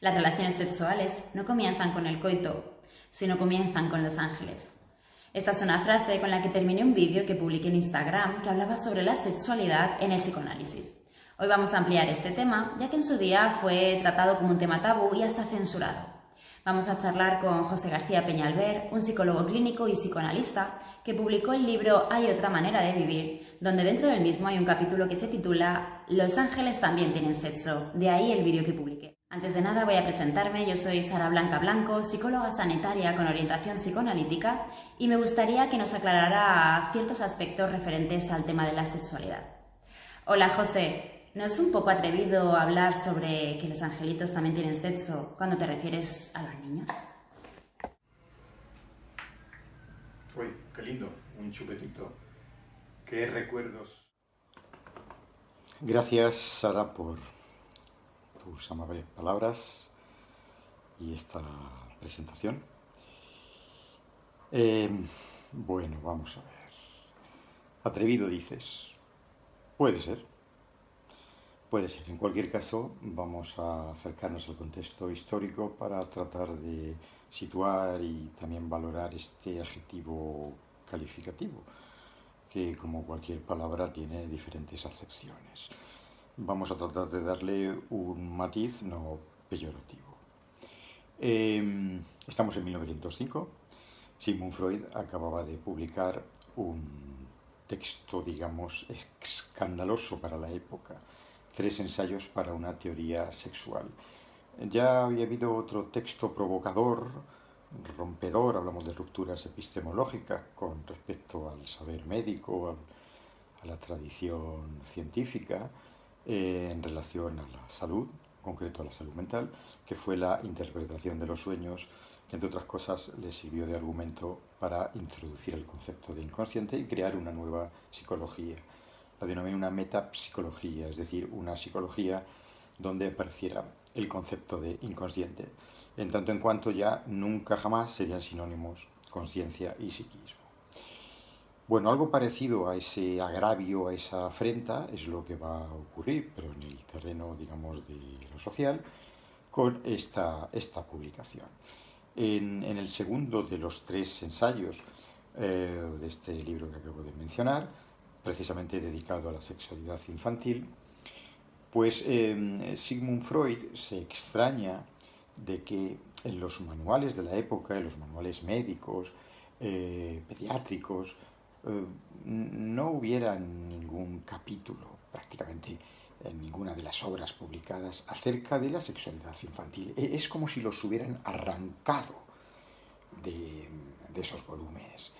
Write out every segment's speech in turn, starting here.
Las relaciones sexuales no comienzan con el coito, sino comienzan con los ángeles. Esta es una frase con la que terminé un vídeo que publiqué en Instagram que hablaba sobre la sexualidad en el psicoanálisis. Hoy vamos a ampliar este tema, ya que en su día fue tratado como un tema tabú y hasta censurado. Vamos a charlar con José García Peñalver, un psicólogo clínico y psicoanalista que publicó el libro Hay otra manera de vivir, donde dentro del mismo hay un capítulo que se titula Los ángeles también tienen sexo, de ahí el vídeo que publiqué. Antes de nada voy a presentarme, yo soy Sara Blanca Blanco, psicóloga sanitaria con orientación psicoanalítica y me gustaría que nos aclarara ciertos aspectos referentes al tema de la sexualidad. Hola José, ¿no es un poco atrevido hablar sobre que los angelitos también tienen sexo cuando te refieres a los niños? Uy, qué lindo, un chupetito. Qué recuerdos. Gracias, Sara, por tus amables palabras y esta presentación. Bueno, vamos a ver. Atrevido dices. Puede ser. Puede ser. En cualquier caso, vamos a acercarnos al contexto histórico para tratar de situar y también valorar este adjetivo calificativo, que como cualquier palabra tiene diferentes acepciones. Vamos a tratar de darle un matiz no peyorativo. Estamos en 1905. Sigmund Freud acababa de publicar un texto, digamos, escandaloso para la época. 3 ensayos para una teoría sexual. Ya había habido otro texto provocador, rompedor, hablamos de rupturas epistemológicas con respecto al saber médico, a la tradición científica, en relación a la salud, en concreto a la salud mental, que fue la interpretación de los sueños, que entre otras cosas le sirvió de argumento para introducir el concepto de inconsciente y crear una nueva psicología. La denominé una metapsicología, es decir, una psicología donde apareciera el concepto de inconsciente, en tanto en cuanto ya nunca jamás serían sinónimos conciencia y psiquismo. Bueno, algo parecido a ese agravio, a esa afrenta, es lo que va a ocurrir, pero en el terreno, digamos, de lo social, con esta publicación. En el segundo de los 3 ensayos de este libro que acabo de mencionar, precisamente dedicado a la sexualidad infantil, pues Sigmund Freud se extraña de que en los manuales de la época, en los manuales médicos, pediátricos, no hubiera ningún capítulo, prácticamente en ninguna de las obras publicadas, acerca de la sexualidad infantil. Es como si los hubieran arrancado de esos volúmenes.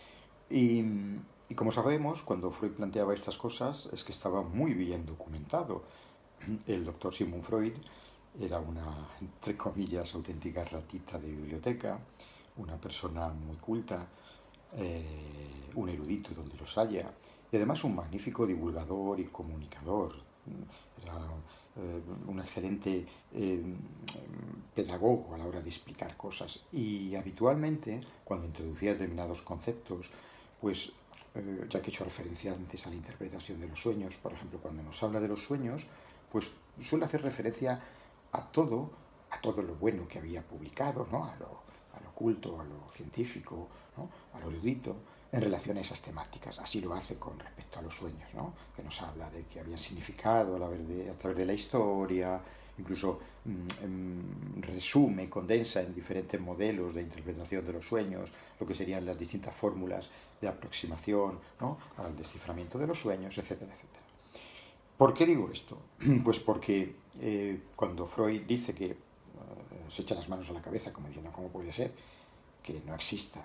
Y como sabemos, cuando Freud planteaba estas cosas, es que estaba muy bien documentado. El doctor Sigmund Freud era una, entre comillas, auténtica ratita de biblioteca, una persona muy culta, un erudito donde los haya, y además un magnífico divulgador y comunicador. Era un excelente pedagogo a la hora de explicar cosas. Y habitualmente, cuando introducía determinados conceptos, pues ya que he hecho referencia antes a la interpretación de los sueños, por ejemplo, cuando nos habla de los sueños, pues suele hacer referencia a todo lo bueno que había publicado, ¿no? A lo culto, a lo científico, ¿no? A lo erudito, en relación a esas temáticas. Así lo hace con respecto a los sueños, ¿no? Que nos habla de que habían significado a través de la historia, incluso resume, condensa en diferentes modelos de interpretación de los sueños, lo que serían las distintas fórmulas de aproximación, ¿no? Al desciframiento de los sueños, etcétera, etcétera. ¿Por qué digo esto? Pues porque cuando Freud dice que se echa las manos a la cabeza como diciendo, ¿cómo puede ser que no exista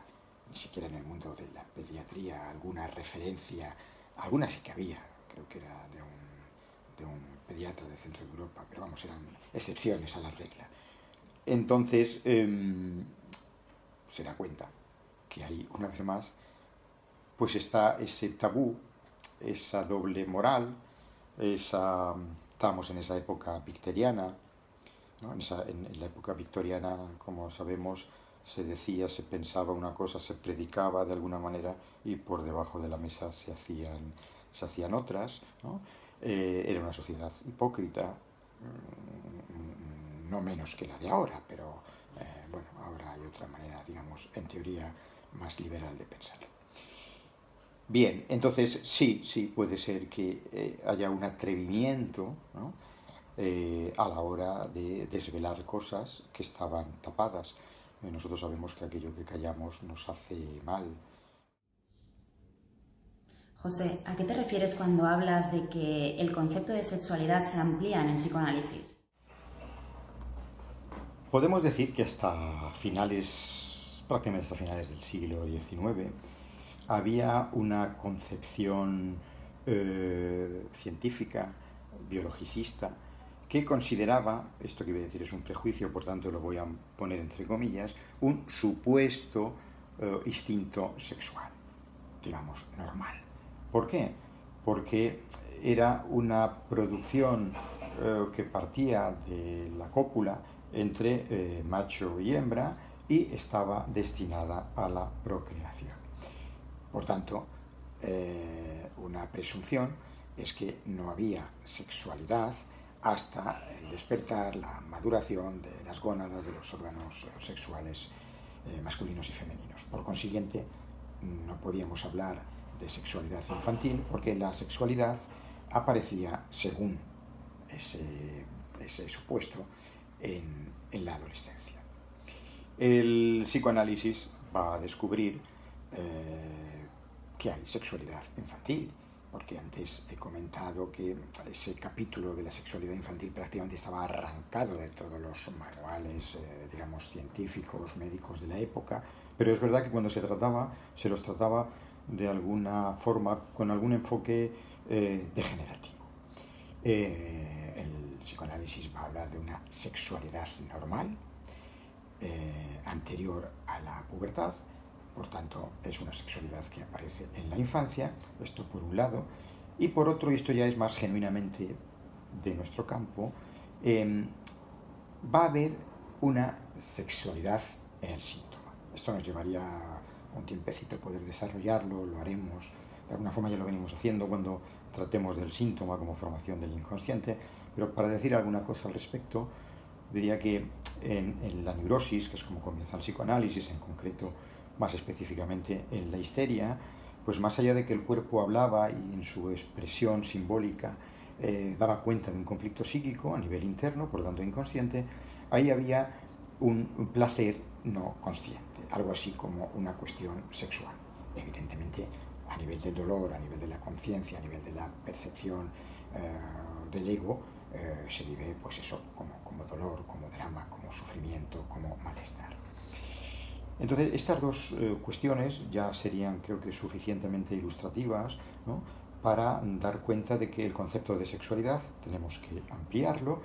ni siquiera en el mundo de la pediatría alguna referencia? Alguna sí que había, creo que era de un pediatra de Centro de Europa, pero vamos, eran excepciones a la regla. Entonces se da cuenta que hay, una vez más, pues está ese tabú, esa doble moral, estábamos en esa época victoriana, ¿no? En la época victoriana, como sabemos, se decía, se pensaba una cosa, se predicaba de alguna manera y por debajo de la mesa se hacían otras, ¿no? Era una sociedad hipócrita, no menos que la de ahora, pero bueno, ahora hay otra manera, digamos, en teoría más liberal de pensarlo. Bien, entonces sí, puede ser que haya un atrevimiento, ¿no? A la hora de desvelar cosas que estaban tapadas. Nosotros sabemos que aquello que callamos nos hace mal. José, ¿a qué te refieres cuando hablas de que el concepto de sexualidad se amplía en el psicoanálisis? Podemos decir que prácticamente hasta finales del siglo XIX, había una concepción científica, biologicista, que consideraba, esto que voy a decir es un prejuicio, por tanto lo voy a poner entre comillas, un supuesto instinto sexual, digamos, normal. ¿Por qué? Porque era una producción que partía de la cópula entre macho y hembra y estaba destinada a la procreación. Por tanto, una presunción es que no había sexualidad hasta el despertar, la maduración de las gónadas, de los órganos sexuales masculinos y femeninos. Por consiguiente, no podíamos hablar de sexualidad infantil porque la sexualidad aparecía, según ese supuesto, en la adolescencia. El psicoanálisis va a descubrir que hay sexualidad infantil, porque antes he comentado que ese capítulo de la sexualidad infantil prácticamente estaba arrancado de todos los manuales, digamos, científicos, médicos de la época, pero es verdad que cuando se los trataba de alguna forma, con algún enfoque degenerativo. El psicoanálisis va a hablar de una sexualidad normal, anterior a la pubertad, por tanto es una sexualidad que aparece en la infancia, esto por un lado, y por otro, y esto ya es más genuinamente de nuestro campo, va a haber una sexualidad en el síntoma. Esto nos llevaría un tiempecito poder desarrollarlo, lo haremos, de alguna forma ya lo venimos haciendo cuando tratemos del síntoma como formación del inconsciente, pero para decir alguna cosa al respecto, diría que en la neurosis, que es como comienza el psicoanálisis, en concreto más específicamente en la histeria, pues más allá de que el cuerpo hablaba y en su expresión simbólica daba cuenta de un conflicto psíquico a nivel interno, por lo tanto inconsciente, ahí había un placer no consciente, algo así como una cuestión sexual. Evidentemente, a nivel del dolor, a nivel de la conciencia, a nivel de la percepción del ego, se vive pues eso como dolor, como drama, como sufrimiento, como malestar. Entonces, estas dos cuestiones ya serían, creo que, suficientemente ilustrativas, ¿no?, para dar cuenta de que el concepto de sexualidad tenemos que ampliarlo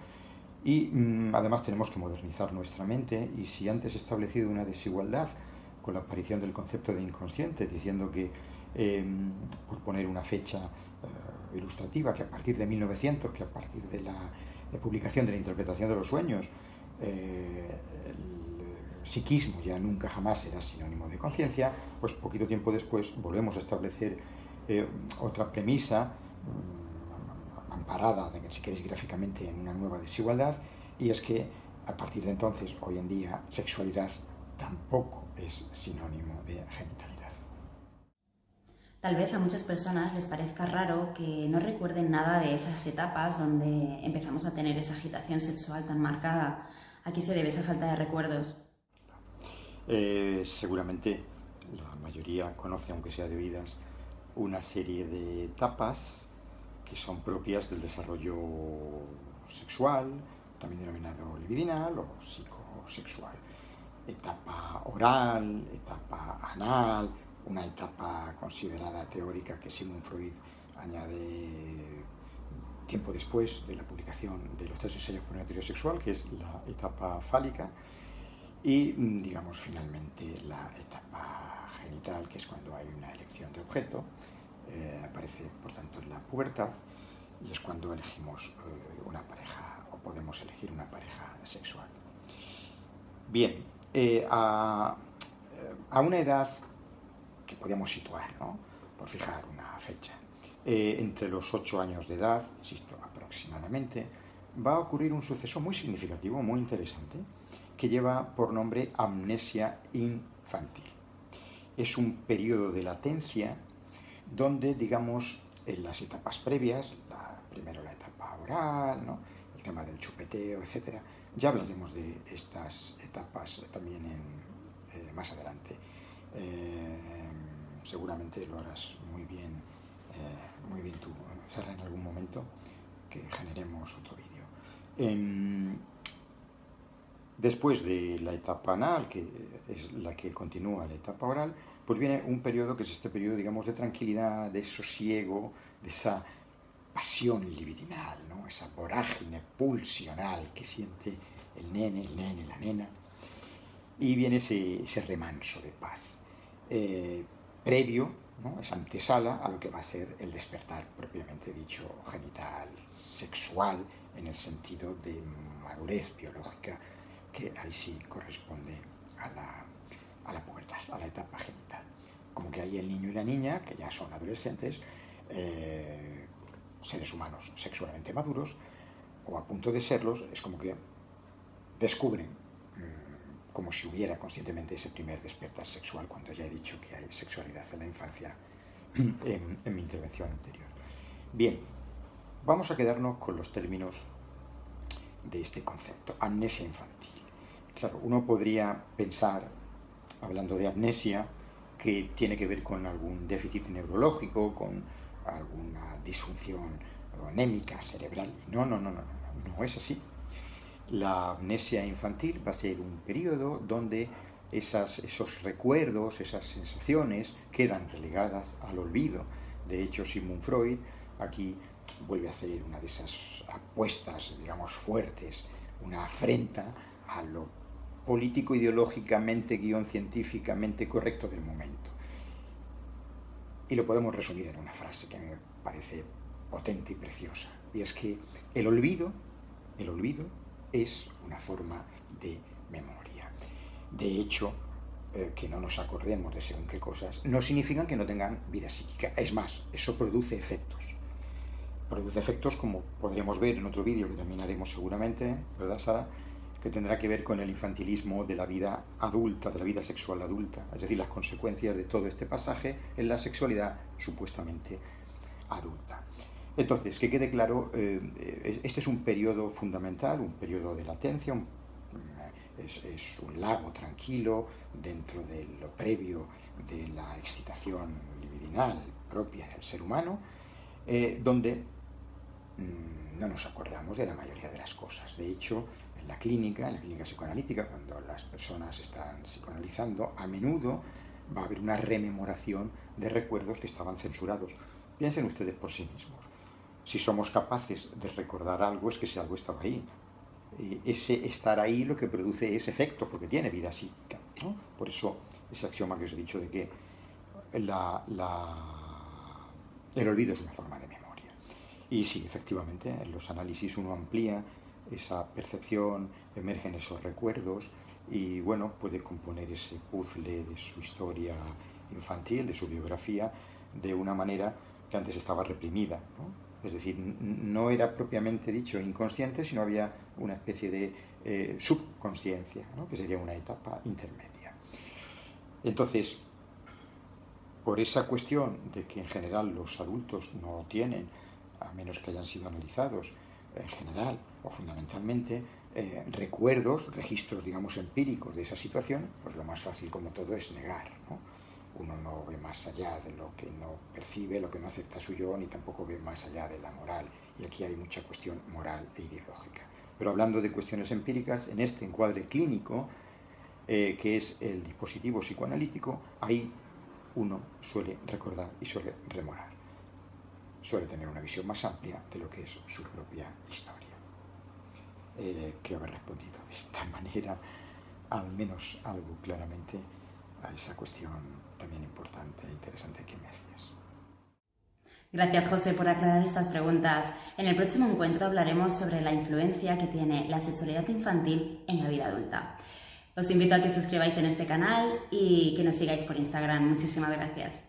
y además tenemos que modernizar nuestra mente. Y si antes he establecido una desigualdad con la aparición del concepto de inconsciente, diciendo que, por poner una fecha ilustrativa, que a partir de 1900, que a partir de la publicación de la interpretación de los sueños, el psiquismo ya nunca jamás será sinónimo de conciencia, pues poquito tiempo después volvemos a establecer otra premisa amparada, si queréis gráficamente, en una nueva desigualdad, y es que a partir de entonces, hoy en día, sexualidad tampoco es sinónimo de genitalidad. Tal vez a muchas personas les parezca raro que no recuerden nada de esas etapas donde empezamos a tener esa agitación sexual tan marcada. ¿A qué se debe esa falta de recuerdos? Seguramente la mayoría conoce, aunque sea de oídas, una serie de etapas que son propias del desarrollo sexual, también denominado libidinal o psicosexual. Etapa oral, etapa anal, una etapa considerada teórica que Sigmund Freud añade tiempo después de la publicación de los 3 ensayos por una teoría sexual, que es la etapa fálica, y, digamos, finalmente la etapa genital, que es cuando hay una elección de objeto, aparece, por tanto, en la pubertad, y es cuando elegimos una pareja, o podemos elegir una pareja sexual. Bien, a una edad que podemos situar, ¿no?, por fijar una fecha, entre los 8 años de edad, insisto, aproximadamente, va a ocurrir un suceso muy significativo, muy interesante, que lleva por nombre amnesia infantil. Es un periodo de latencia donde, digamos, en las etapas previas, primero la etapa oral, ¿no?, el tema del chupeteo, etc. Ya hablaremos de estas etapas también más adelante. Seguramente lo harás muy bien tú, Sara, en algún momento que generemos otro vídeo. Después de la etapa anal, que es la que continúa la etapa oral, pues viene un periodo que es este periodo, digamos, de tranquilidad, de sosiego, de esa pasión libidinal, ¿no?, esa vorágine pulsional que siente el nene, la nena, y viene ese remanso de paz, previo, ¿no?, esa antesala a lo que va a ser el despertar propiamente dicho, genital, sexual, en el sentido de madurez biológica, que ahí sí corresponde a la pubertad, a la etapa genital. Como que ahí el niño y la niña, que ya son adolescentes, seres humanos sexualmente maduros, o a punto de serlos, es como que descubren, como si hubiera conscientemente ese primer despertar sexual, cuando ya he dicho que hay sexualidad en la infancia en mi intervención anterior. Bien, vamos a quedarnos con los términos de este concepto, amnesia infantil. Claro, uno podría pensar, hablando de amnesia, que tiene que ver con algún déficit neurológico, con alguna disfunción anémica cerebral. No es así. La amnesia infantil va a ser un periodo donde esos recuerdos, esas sensaciones quedan relegadas al olvido. De hecho, Sigmund Freud aquí vuelve a hacer una de esas apuestas, digamos, fuertes, una afrenta a lo político-ideológicamente, científicamente correcto del momento. Y lo podemos resumir en una frase que a mí me parece potente y preciosa, y es que el olvido es una forma de memoria. De hecho, que no nos acordemos de según qué cosas no significa que no tengan vida psíquica. Es más, eso produce efectos. Produce efectos como podremos ver en otro vídeo que también haremos seguramente, ¿verdad, Sara?, que tendrá que ver con el infantilismo de la vida adulta, de la vida sexual adulta, es decir, las consecuencias de todo este pasaje en la sexualidad supuestamente adulta. Entonces, que quede claro, este es un periodo fundamental, un periodo de latencia, es un lago tranquilo dentro de lo previo de la excitación libidinal propia del ser humano, donde no nos acordamos de la mayoría de las cosas. De hecho, en la clínica psicoanalítica, cuando las personas están psicoanalizando, a menudo va a haber una rememoración de recuerdos que estaban censurados. Piensen ustedes por sí mismos. Si somos capaces de recordar algo, es que ese algo estaba ahí. Ese estar ahí lo que produce es efecto, porque tiene vida psíquica, ¿no? Por eso ese axioma que os he dicho de que el olvido es una forma de memoria. Y sí, efectivamente, en los análisis uno amplía esa percepción, emergen esos recuerdos y, bueno, puede componer ese puzzle de su historia infantil, de su biografía, de una manera que antes estaba reprimida, ¿no? Es decir, no era propiamente dicho inconsciente, sino había una especie de subconsciencia, ¿no?, que sería una etapa intermedia. Entonces, por esa cuestión de que en general los adultos no tienen, a menos que hayan sido analizados en general o fundamentalmente, recuerdos, registros, digamos, empíricos de esa situación, pues lo más fácil, como todo, es negar, ¿no? Uno no ve más allá de lo que no percibe, lo que no acepta su yo, ni tampoco ve más allá de la moral. Y aquí hay mucha cuestión moral e ideológica. Pero hablando de cuestiones empíricas, en este encuadre clínico, que es el dispositivo psicoanalítico, ahí uno suele recordar y suele rememorar. Suele tener una visión más amplia de lo que es su propia historia. Creo haber respondido de esta manera, al menos algo claramente, a esa cuestión también importante e interesante que me hacías. Gracias, José, por aclarar estas preguntas. En el próximo encuentro hablaremos sobre la influencia que tiene la sexualidad infantil en la vida adulta. Os invito a que suscribáis en este canal y que nos sigáis por Instagram. Muchísimas gracias.